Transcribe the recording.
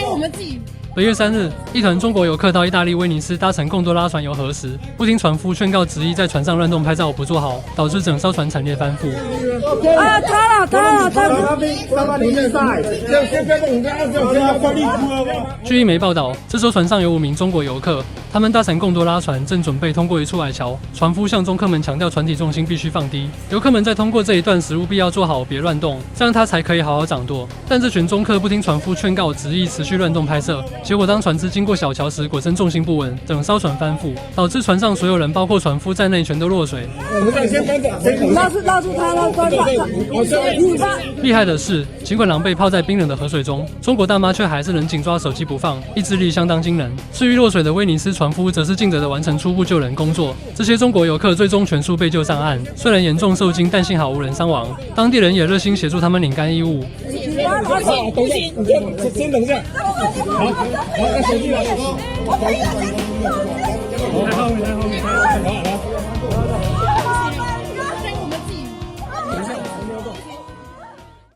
我们自己。本月3日，一团中国游客到意大利威尼斯搭乘贡多拉船游河时，不听船夫劝告，执意在船上乱动拍照不做好，导致整艘船惨烈翻覆。啊，塌了！据一媒报道，这艘船上有5名中国游客，他们搭乘贡多拉船，正准备通过一处矮桥。船夫向中客们强调，船体重心必须放低，游客们在通过这一段时务必要做好，别乱动，这样他才可以好好掌舵。但这群中客不听船夫劝告，执意持续乱动拍摄。结果，当船只经过小桥时，果真重心不稳，整艘船翻覆，导致船上所有人，包括船夫在内，全都落水。拉住他，厉害的是，尽管狼狈泡在冰冷的河水中，中国大妈却还是能紧抓手机不放，意志力相当惊人。至于落水的威尼斯船夫，则是尽责地完成初步救人工作。这些中国游客最终全数被救上岸，虽然严重受惊，但幸好无人伤亡。当地人也热心协助他们拧干衣物。先等一下，好，拿手机来，来后面，好。